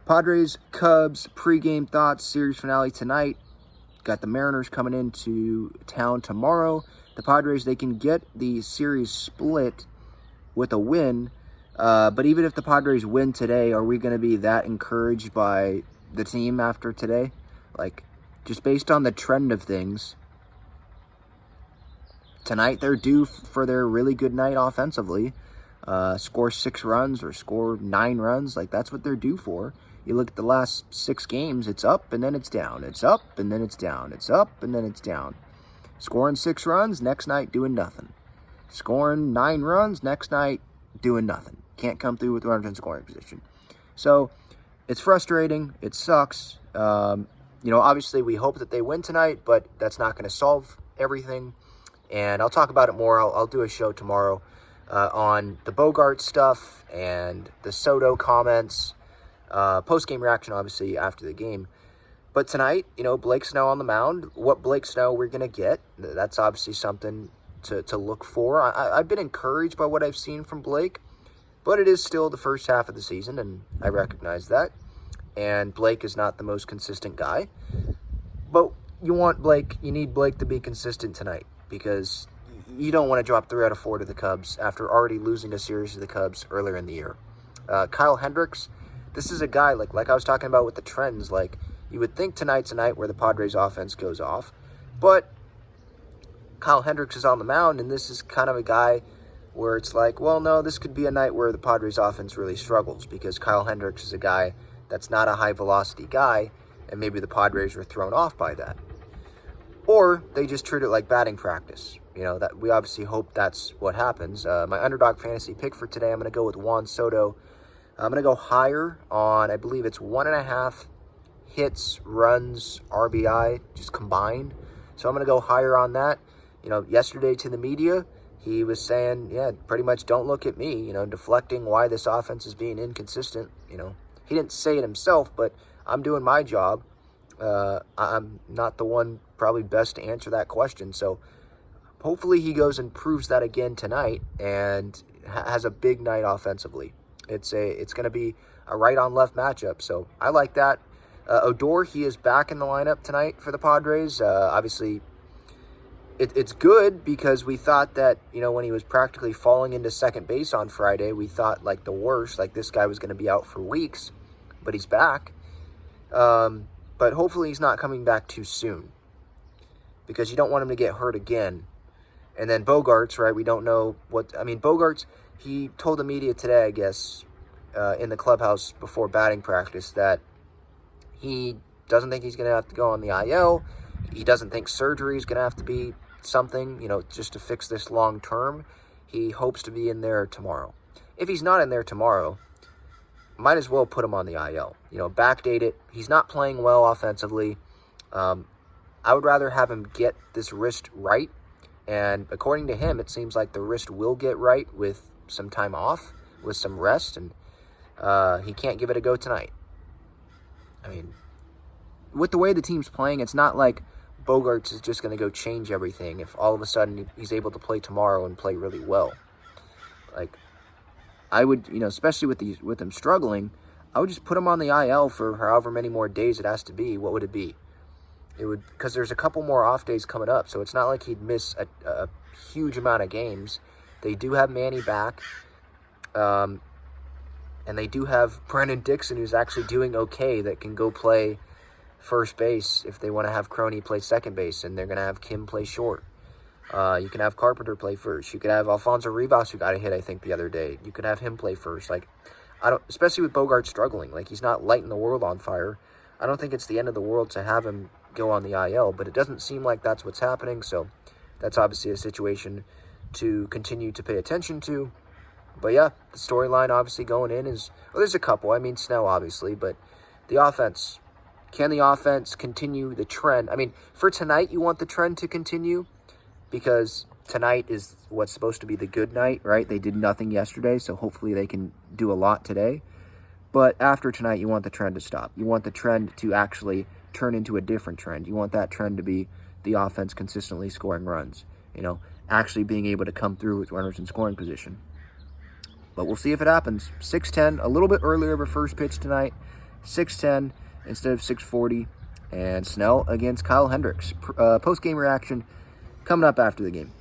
Padres, Cubs, pregame thoughts, series finale tonight. Got the Mariners coming into town tomorrow. The Padres, they can get the series split with a win. But even if the Padres win today, are we going to be that encouraged by the team after today? Like, just based on the trend of things, tonight they're due for their really good night offensively. Score 6 runs or score 9 runs. Like, that's what they're due for. You look at the last 6 games, it's up and then it's down. It's up and then it's down. It's up and then it's down. Scoring 6 runs, next night doing nothing. Scoring 9 runs, next night doing nothing. Can't come through with runners in scoring position. So it's frustrating. It sucks. Obviously we hope that they win tonight, but that's not going to solve everything. And I'll talk about it more. I'll do a show tomorrow on the Bogaerts stuff and the Soto comments. Post-game reaction, obviously, after the game. But tonight, Blake Snell on the mound. What Blake Snell we're going to get, that's obviously something to look for. I've been encouraged by what I've seen from Blake, but it is still the first half of the season, and I recognize that. And Blake is not the most consistent guy. But you need Blake to be consistent tonight, because you don't want to drop 3 out of 4 to the Cubs after already losing a series to the Cubs earlier in the year. Kyle Hendricks, this is a guy, like I was talking about with the trends, like, you would think tonight's a night where the Padres offense goes off, but Kyle Hendricks is on the mound, and this is kind of a guy where it's like, well, no, this could be a night where the Padres offense really struggles, because Kyle Hendricks is a guy that's not a high-velocity guy, and maybe the Padres were thrown off by that. Or they just treat it like batting practice. That we obviously hope that's what happens. My Underdog Fantasy pick for today, I'm going to go with Juan Soto. I'm going to go higher on, I believe it's 1.5 hits, runs, RBI, just combined. So I'm going to go higher on that. Yesterday to the media, he was saying, pretty much don't look at me, deflecting why this offense is being inconsistent. He didn't say it himself, but I'm doing my job. I'm not the one probably best to answer that question. So hopefully he goes and proves that again tonight and has a big night offensively. It's going to be a right-on-left matchup, so I like that. Odor, he is back in the lineup tonight for the Padres. Obviously, it's good because we thought that, when he was practically falling into second base on Friday, we thought, like, the worst, like this guy was going to be out for weeks, but he's back. But hopefully he's not coming back too soon, because you don't want him to get hurt again. And then Bogaerts, right, we don't know Bogaerts, he told the media today, I guess, in the clubhouse before batting practice, that he doesn't think he's going to have to go on the IL. He doesn't think surgery is going to have to be something, just to fix this long term. He hopes to be in there tomorrow. If he's not in there tomorrow, might as well put him on the IL. Backdate it. He's not playing well offensively. I would rather have him get this wrist right. And according to him, it seems like the wrist will get right with some time off, with some rest, and he can't give it a go tonight. With the way the team's playing, it's not like Bogaerts is just going to go change everything if all of a sudden he's able to play tomorrow and play really well. Like, I would, especially with him struggling, I would just put him on the IL for however many more days it has to be. What would it be? It would, because there's a couple more off days coming up, so it's not like he'd miss a huge amount of games. They do have Manny back, and they do have Brandon Dixon, who's actually doing okay, that can go play first base if they want to have Crony play second base, and they're going to have Kim play short. You can have Carpenter play first. You could have Alfonso Rivas, who got a hit, I think, the other day. You could have him play first. Especially with Bogaerts struggling. He's not lighting the world on fire. I don't think it's the end of the world to have him go on the IL, but it doesn't seem like that's what's happening, so that's obviously a situation to continue to pay attention to. But yeah, the storyline obviously going in is, there's a couple. Snell obviously, but the offense. Can the offense continue the trend? For tonight, you want the trend to continue, because tonight is what's supposed to be the good night, right? They did nothing yesterday, so hopefully they can do a lot today. But after tonight, you want the trend to stop. You want the trend to actually turn into a different trend. You want that trend to be the offense consistently scoring runs, actually being able to come through with runners in scoring position. But we'll see if it happens. 6:10, a little bit earlier of a first pitch tonight. 6'10" instead of 6'40", and Snell against Kyle Hendricks. Post-game reaction coming up after the game.